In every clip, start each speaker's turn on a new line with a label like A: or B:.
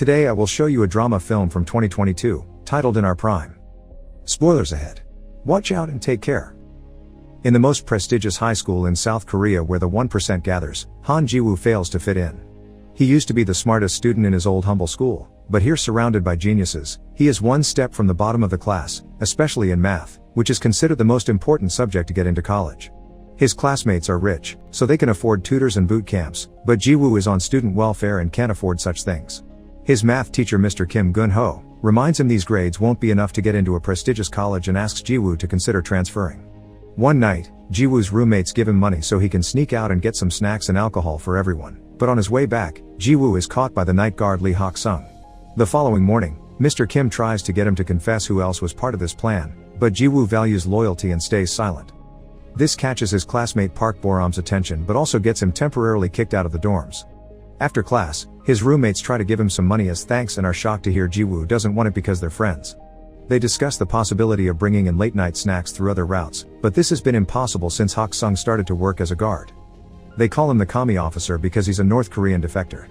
A: Today I will show you a drama film from 2022, titled In Our Prime. Spoilers ahead. Watch out and take care. In the most prestigious high school in South Korea where the 1% gathers, Han Ji-woo fails to fit in. He used to be the smartest student in his old humble school, but here surrounded by geniuses, he is one step from the bottom of the class, especially in math, which is considered the most important subject to get into college. His classmates are rich, so they can afford tutors and boot camps, but Ji-woo is on student welfare and can't afford such things. His math teacher Mr. Kim Gun-ho reminds him these grades won't be enough to get into a prestigious college and asks Ji-woo to consider transferring. One night, Ji-woo's roommates give him money so he can sneak out and get some snacks and alcohol for everyone, but on his way back, Ji-woo is caught by the night guard Lee Hak-Sung. The following morning, Mr. Kim tries to get him to confess who else was part of this plan, but Ji-woo values loyalty and stays silent. This catches his classmate Park Boram's attention but also gets him temporarily kicked out of the dorms. After class, his roommates try to give him some money as thanks and are shocked to hear Ji-woo doesn't want it because they're friends. They discuss the possibility of bringing in late-night snacks through other routes, but this has been impossible since Hak-Sung started to work as a guard. They call him the commie officer because he's a North Korean defector.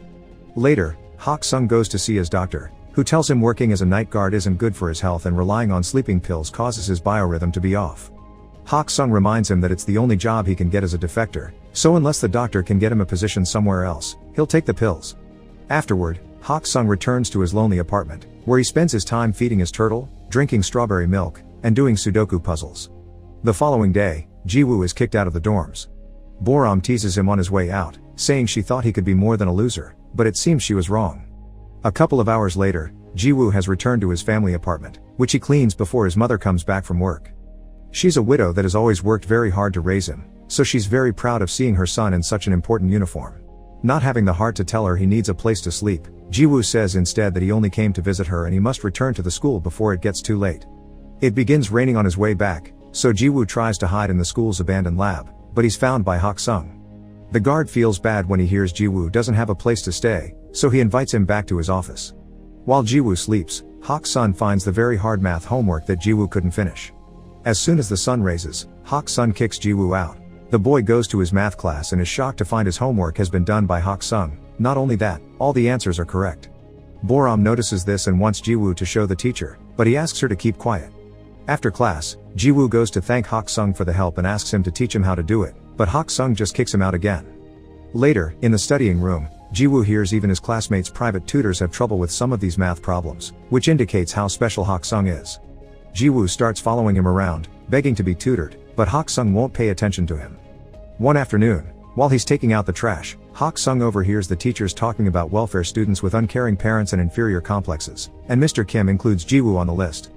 A: Later, Hak-Sung goes to see his doctor, who tells him working as a night guard isn't good for his health and relying on sleeping pills causes his biorhythm to be off. Hak-Sung reminds him that it's the only job he can get as a defector, so unless the doctor can get him a position somewhere else, he'll take the pills. Afterward, Hak-Sung returns to his lonely apartment, where he spends his time feeding his turtle, drinking strawberry milk, and doing Sudoku puzzles. The following day, Ji-woo is kicked out of the dorms. Boram teases him on his way out, saying she thought he could be more than a loser, but it seems she was wrong. A couple of hours later, Ji-woo has returned to his family apartment, which he cleans before his mother comes back from work. She's a widow that has always worked very hard to raise him, so she's very proud of seeing her son in such an important uniform. Not having the heart to tell her he needs a place to sleep, Ji-woo says instead that he only came to visit her and he must return to the school before it gets too late. It begins raining on his way back, so Ji-woo tries to hide in the school's abandoned lab, but he's found by Hak-Sung. The guard feels bad when he hears Ji-woo doesn't have a place to stay, so he invites him back to his office. While Ji-woo sleeps, Hak-Sung finds the very hard math homework that Ji-woo couldn't finish. As soon as the sun raises, Hak-Sung kicks Ji-woo out. The boy goes to his math class and is shocked to find his homework has been done by Hak-Sung. Not only that, all the answers are correct. Boram notices this and wants Ji-woo to show the teacher, but he asks her to keep quiet. After class, Ji-woo goes to thank Hak-Sung for the help and asks him to teach him how to do it, but Hak-Sung just kicks him out again. Later, in the studying room, Ji-woo hears even his classmates' private tutors have trouble with some of these math problems, which indicates how special Hak-Sung is. Ji-woo starts following him around, begging to be tutored, but Hak-Sung won't pay attention to him. One afternoon, while he's taking out the trash, Hak-Sung overhears the teachers talking about welfare students with uncaring parents and inferior complexes, and Mr. Kim includes Ji-woo on the list.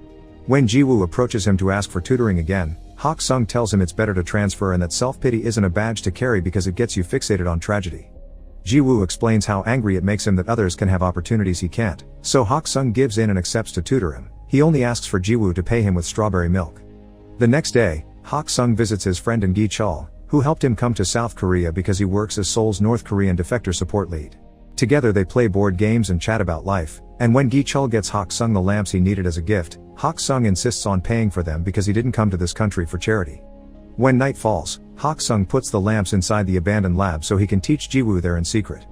A: When Ji-woo approaches him to ask for tutoring again, Hak-Sung tells him it's better to transfer and that self-pity isn't a badge to carry because it gets you fixated on tragedy. Ji-woo explains how angry it makes him that others can have opportunities he can't, so Hak-Sung gives in and accepts to tutor him. He only asks for Ji-woo to pay him with strawberry milk. The next day, Hak-Sung visits his friend in Gi-chul, who helped him come to South Korea because he works as Seoul's North Korean defector support lead. Together they play board games and chat about life, and when Gi-chul gets Hak-Sung the lamps he needed as a gift, Hak-Sung insists on paying for them because he didn't come to this country for charity. When night falls, Hak-Sung puts the lamps inside the abandoned lab so he can teach Ji-woo there in secret.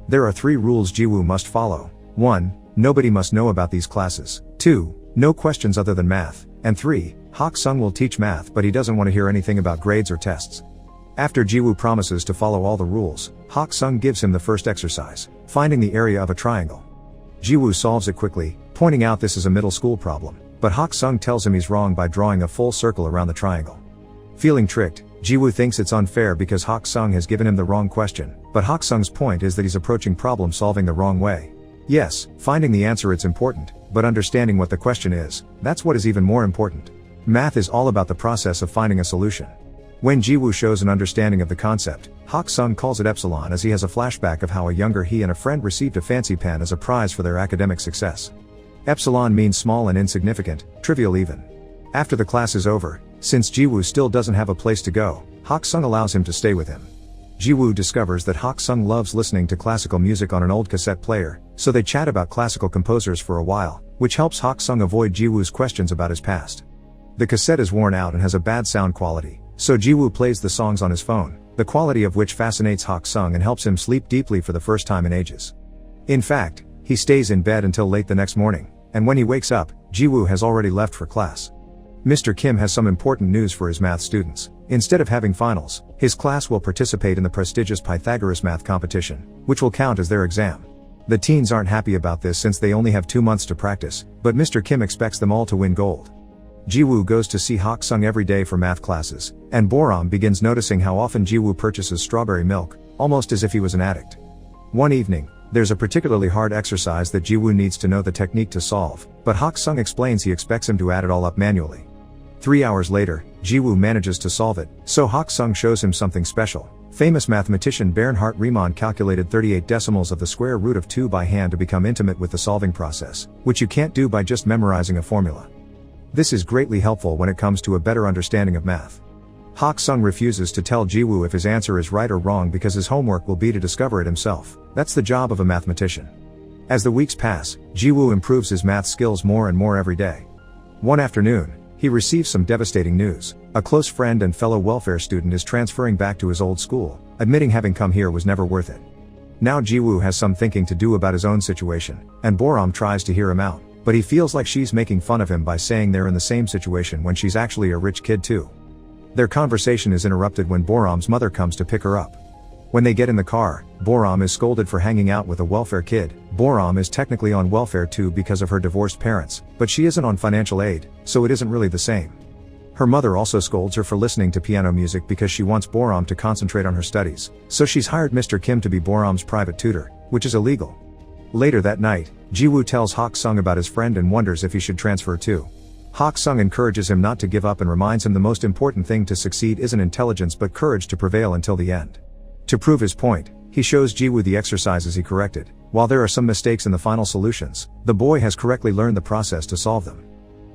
A: There are 3 rules Ji-woo must follow. 1. Nobody must know about these classes. 2. No questions other than math. And 3. Hak-Sung will teach math but he doesn't want to hear anything about grades or tests. After Ji-woo promises to follow all the rules, Hak-Sung gives him the first exercise, finding the area of a triangle. Ji-woo solves it quickly, pointing out this is a middle school problem, but Hak-Sung tells him he's wrong by drawing a full circle around the triangle. Feeling tricked, Ji-woo thinks it's unfair because Hak-Sung has given him the wrong question, but Hak-Sung's point is that he's approaching problem solving the wrong way. Yes, finding the answer is important, but understanding what the question is, that's what is even more important. Math is all about the process of finding a solution. When Ji-woo shows an understanding of the concept, Hak-Sung calls it Epsilon as he has a flashback of how a younger he and a friend received a fancy pen as a prize for their academic success. Epsilon means small and insignificant, trivial even. After the class is over, since Ji-woo still doesn't have a place to go, Hak-Sung allows him to stay with him. Ji-woo discovers that Hak-Sung loves listening to classical music on an old cassette player, so they chat about classical composers for a while, which helps Hak-Sung avoid Ji-woo's questions about his past. The cassette is worn out and has a bad sound quality, so Ji-woo plays the songs on his phone, the quality of which fascinates Hak-Sung and helps him sleep deeply for the first time in ages. In fact, He stays in bed until late the next morning, and when he wakes up, Ji-woo has already left for class. Mr. Kim has some important news for his math students. Instead of having finals, his class will participate in the prestigious Pythagoras math competition, which will count as their exam. The teens aren't happy about this since they only have 2 months to practice, but Mr. Kim expects them all to win gold. Ji-woo goes to see Hak-Sung every day for math classes, and Boram begins noticing how often Ji-woo purchases strawberry milk, almost as if he was an addict. One evening, there's a particularly hard exercise that Ji-woo needs to know the technique to solve, but Hak-Sung explains he expects him to add it all up manually. 3 hours later, Ji-woo manages to solve it, so Hak-Sung shows him something special. Famous mathematician Bernhard Riemann calculated 38 decimals of the square root of 2 by hand to become intimate with the solving process, which you can't do by just memorizing a formula. This is greatly helpful when it comes to a better understanding of math. Hak-Sung refuses to tell Ji-woo if his answer is right or wrong because his homework will be to discover it himself. That's the job of a mathematician. As the weeks pass, Ji-woo improves his math skills more and more every day. One afternoon, he receives some devastating news. A close friend and fellow welfare student is transferring back to his old school, admitting having come here was never worth it. Now Ji-woo has some thinking to do about his own situation, and Boram tries to hear him out, but he feels like she's making fun of him by saying they're in the same situation when she's actually a rich kid too. Their conversation is interrupted when Boram's mother comes to pick her up. When they get in the car, Boram is scolded for hanging out with a welfare kid. Boram is technically on welfare too because of her divorced parents, but she isn't on financial aid, so it isn't really the same. Her mother also scolds her for listening to piano music because she wants Boram to concentrate on her studies, so she's hired Mr. Kim to be Boram's private tutor, which is illegal. Later that night, Ji-woo tells Hak-Sung about his friend and wonders if he should transfer too. Hak-Sung encourages him not to give up and reminds him the most important thing to succeed isn't intelligence but courage to prevail until the end. To prove his point, he shows Ji-woo the exercises he corrected. While there are some mistakes in the final solutions, the boy has correctly learned the process to solve them.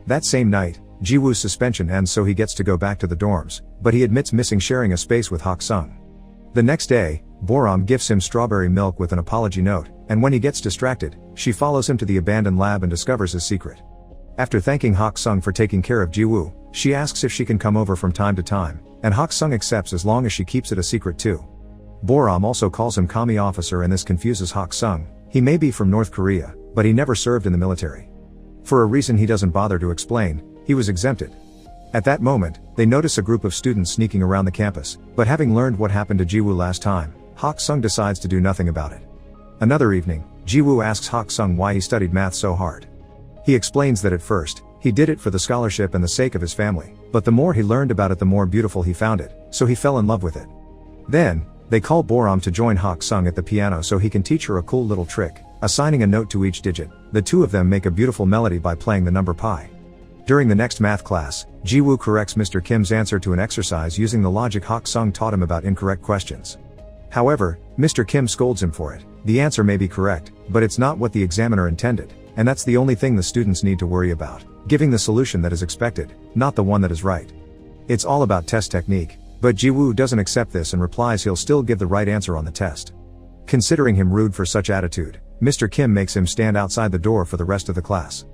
A: That same night, Ji-woo's suspension ends so he gets to go back to the dorms, but he admits missing sharing a space with Hak-Sung. The next day, Boram gifts him strawberry milk with an apology note, and when he gets distracted, she follows him to the abandoned lab and discovers his secret. After thanking Hak-Sung for taking care of Ji-woo, she asks if she can come over from time to time, and Hak-Sung accepts as long as she keeps it a secret too. Boram also calls him Kami officer and this confuses Hak-Sung. He may be from North Korea, but he never served in the military. For a reason he doesn't bother to explain, he was exempted. At that moment, they notice a group of students sneaking around the campus, but having learned what happened to Ji-woo last time, Hak-Sung decides to do nothing about it. Another evening, Ji-woo asks Hak-Sung why he studied math so hard. He explains that at first, he did it for the scholarship and the sake of his family, but the more he learned about it the more beautiful he found it, so he fell in love with it. Then, they call Boram to join Hak-Sung at the piano so he can teach her a cool little trick, assigning a note to each digit. The two of them make a beautiful melody by playing the number pi. During the next math class, Ji-woo corrects Mr. Kim's answer to an exercise using the logic Hak-Sung taught him about incorrect questions. However, Mr. Kim scolds him for it. The answer may be correct, but it's not what the examiner intended, and that's the only thing the students need to worry about, giving the solution that is expected, not the one that is right. It's all about test technique. But Ji-woo doesn't accept this and replies he'll still give the right answer on the test. Considering him rude for such attitude, Mr. Kim makes him stand outside the door for the rest of the class.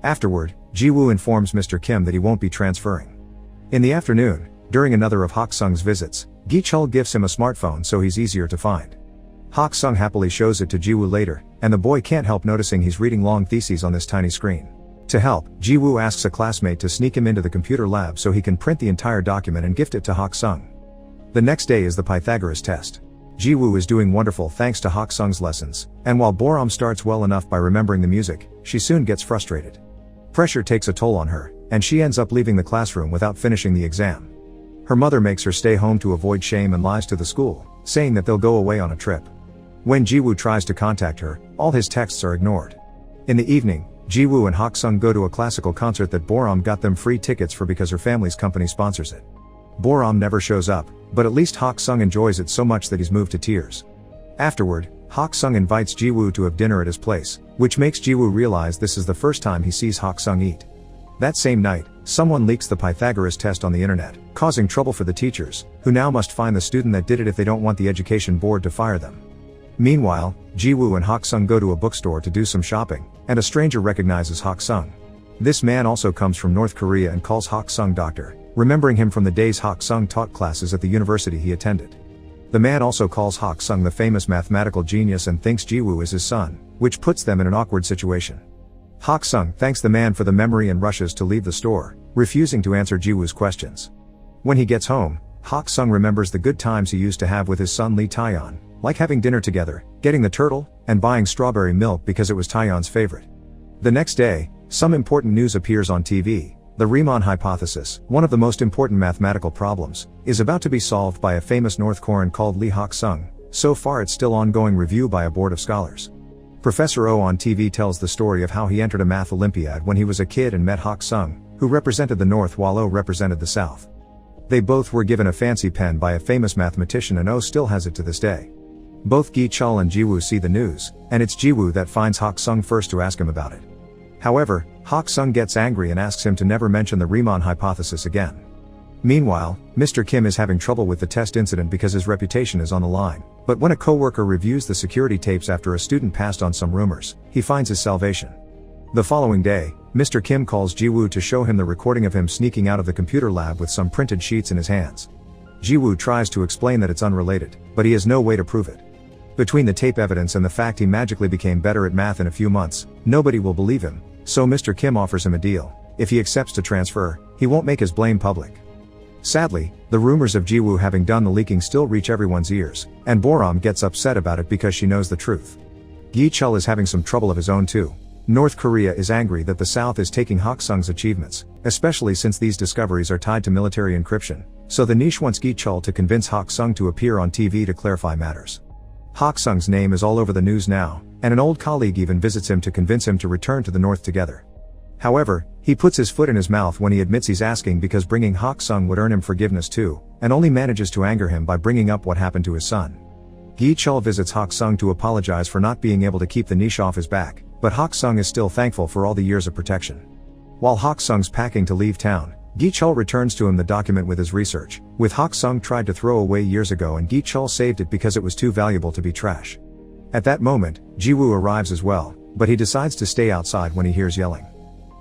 A: Afterward, Ji-woo informs Mr. Kim that he won't be transferring. In the afternoon, during another of Hak-Sung's visits, Gi-chul gives him a smartphone so he's easier to find. Hak-Sung happily shows it to Ji-woo later, and the boy can't help noticing he's reading long theses on this tiny screen. To help, Ji-woo asks a classmate to sneak him into the computer lab so he can print the entire document and gift it to Hak-Sung. The next day is the Pythagoras test. Ji-woo is doing wonderful thanks to Hak-Sung's lessons, and while Boram starts well enough by remembering the music, she soon gets frustrated. Pressure takes a toll on her, and she ends up leaving the classroom without finishing the exam. Her mother makes her stay home to avoid shame and lies to the school, saying that they'll go away on a trip. When Ji-woo tries to contact her, all his texts are ignored. In the evening, Ji-woo and Hak-Sung go to a classical concert that Boram got them free tickets for because her family's company sponsors it. Boram never shows up, but at least Hak-Sung enjoys it so much that he's moved to tears. Afterward, Hak-Sung invites Ji-woo to have dinner at his place, which makes Ji-woo realize this is the first time he sees Hak-Sung eat. That same night, someone leaks the Pythagoras test on the internet, causing trouble for the teachers, who now must find the student that did it if they don't want the education board to fire them. Meanwhile, Ji-woo and Hak-Sung go to a bookstore to do some shopping, and a stranger recognizes Hak-Sung. This man also comes from North Korea and calls Hak-Sung doctor, remembering him from the days Hak-Sung taught classes at the university he attended. The man also calls Hak-Sung the famous mathematical genius and thinks Ji-woo is his son, which puts them in an awkward situation. Hak-Sung thanks the man for the memory and rushes to leave the store, refusing to answer Ji-woo's questions. When he gets home, Hak-Sung remembers the good times he used to have with his son Lee Taeyeon, like having dinner together, getting the turtle, and buying strawberry milk because it was Taeyeon's favorite. The next day, some important news appears on TV. The Riemann hypothesis, one of the most important mathematical problems, is about to be solved by a famous North Korean called Lee Hak-Sung. So far it's still ongoing review by a board of scholars. Professor Oh on TV tells the story of how he entered a math Olympiad when he was a kid and met Hak-Sung, who represented the North while Oh represented the South. They both were given a fancy pen by a famous mathematician and Oh still has it to this day. Both Gi-chul and Ji-woo see the news, and it's Ji-woo that finds Hak-Sung first to ask him about it. However, Hak-Sung gets angry and asks him to never mention the Riemann hypothesis again. Meanwhile, Mr. Kim is having trouble with the test incident because his reputation is on the line, but when a coworker reviews the security tapes after a student passed on some rumors, he finds his salvation. The following day, Mr. Kim calls Ji-woo to show him the recording of him sneaking out of the computer lab with some printed sheets in his hands. Ji-woo tries to explain that it's unrelated, but he has no way to prove it. Between the tape evidence and the fact he magically became better at math in a few months, nobody will believe him, so Mr. Kim offers him a deal. If he accepts to transfer, he won't make his blame public. Sadly, the rumors of Ji-woo having done the leaking still reach everyone's ears, and Boram gets upset about it because she knows the truth. Gi-chul is having some trouble of his own too. North Korea is angry that the South is taking Hak-Sung's achievements, especially since these discoveries are tied to military encryption, so the niche wants Gi-chul to convince Hak-Sung to appear on TV to clarify matters. Hak-Sung's name is all over the news now, and an old colleague even visits him to convince him to return to the North together. However, he puts his foot in his mouth when he admits he's asking because bringing Hak-Sung would earn him forgiveness too, and only manages to anger him by bringing up what happened to his son. Gi-chul visits Hak-Sung to apologize for not being able to keep the niche off his back, but Hak-Sung is still thankful for all the years of protection. While Hak-Sung's packing to leave town, Gi-chul returns to him the document with his research, which Hak-Sung tried to throw away years ago and Gi-chul saved it because it was too valuable to be trash. At that moment, Ji-woo arrives as well, but he decides to stay outside when he hears yelling.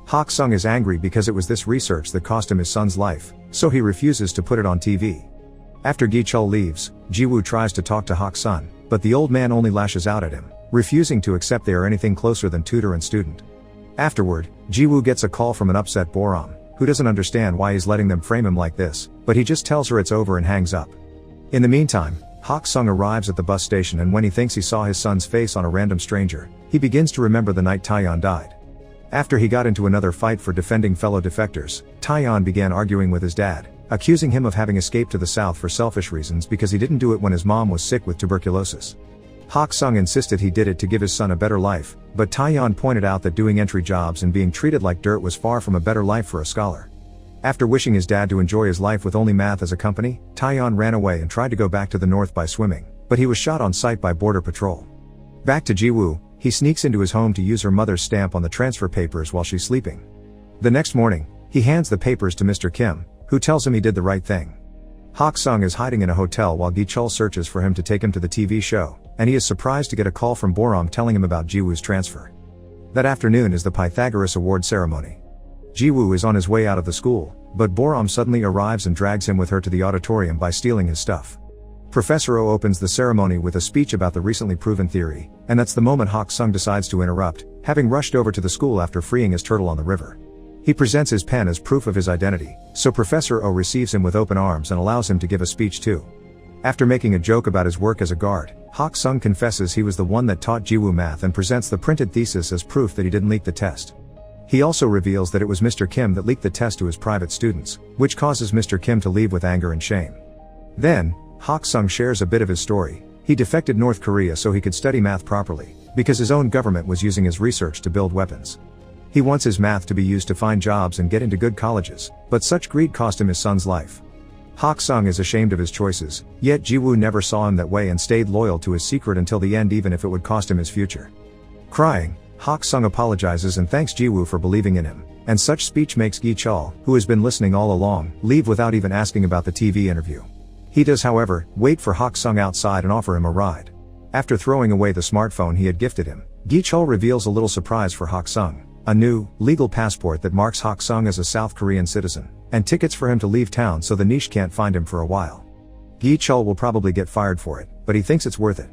A: Hak-Sung is angry because it was this research that cost him his son's life, so he refuses to put it on TV. After Gi-chul leaves, Ji-woo tries to talk to Hak-Sung, but the old man only lashes out at him, refusing to accept they are anything closer than tutor and student. Afterward, Ji-woo gets a call from an upset Boram, who doesn't understand why he's letting them frame him like this, but he just tells her it's over and hangs up. In the meantime, Hak-Sung arrives at the bus station and when he thinks he saw his son's face on a random stranger, he begins to remember the night Taeyeon died. After he got into another fight for defending fellow defectors, Taeyeon began arguing with his dad, accusing him of having escaped to the south for selfish reasons because he didn't do it when his mom was sick with tuberculosis. Hak-Sung insisted he did it to give his son a better life, but Taeyeon pointed out that doing entry jobs and being treated like dirt was far from a better life for a scholar. After wishing his dad to enjoy his life with only math as a company, Taeyeon ran away and tried to go back to the north by swimming, but he was shot on sight by border patrol. Back to Ji-woo, he sneaks into his home to use her mother's stamp on the transfer papers while she's sleeping. The next morning, he hands the papers to Mr. Kim, who tells him he did the right thing. Hak-Sung is hiding in a hotel while Gi-chul searches for him to take him to the TV show, and he is surprised to get a call from Boram telling him about Ji-woo's transfer. That afternoon is the Pythagoras Award ceremony. Ji-woo is on his way out of the school, but Boram suddenly arrives and drags him with her to the auditorium by stealing his stuff. Professor Oh opens the ceremony with a speech about the recently proven theory, and that's the moment Hak-Sung decides to interrupt, having rushed over to the school after freeing his turtle on the river. He presents his pen as proof of his identity, so Professor Oh receives him with open arms and allows him to give a speech too. After making a joke about his work as a guard, Hak-Sung confesses he was the one that taught Ji-woo math and presents the printed thesis as proof that he didn't leak the test. He also reveals that it was Mr. Kim that leaked the test to his private students, which causes Mr. Kim to leave with anger and shame. Then, Hak-Sung shares a bit of his story. He defected North Korea so he could study math properly, because his own government was using his research to build weapons. He wants his math to be used to find jobs and get into good colleges, but such greed cost him his son's life. Hak-Sung is ashamed of his choices, yet Ji-woo never saw him that way and stayed loyal to his secret until the end even if it would cost him his future. Crying, Hak-Sung apologizes and thanks Ji-woo for believing in him, and such speech makes Gi-chul, who has been listening all along, leave without even asking about the TV interview. He does however, wait for Hak-Sung outside and offer him a ride. After throwing away the smartphone he had gifted him, Gi-chul reveals a little surprise for Hak-Sung, a new, legal passport that marks Hak-Sung as a South Korean citizen, and tickets for him to leave town so the niche can't find him for a while. Gi-chul will probably get fired for it, but he thinks it's worth it.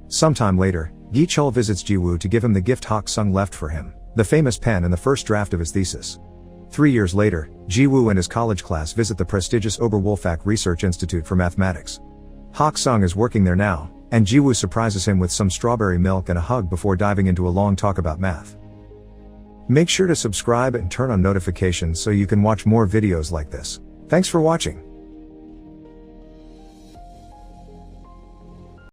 A: Sometime later, Gi-chul visits Ji-woo to give him the gift Hak-Sung left for him, the famous pen and the first draft of his thesis. 3 years later, Ji-woo and his college class visit the prestigious Oberwolfach Research Institute for Mathematics. Hak-Sung is working there now, and Ji-woo surprises him with some strawberry milk and a hug before diving into a long talk about math. Make sure to subscribe and turn on notifications so you can watch more videos like this. Thanks for watching.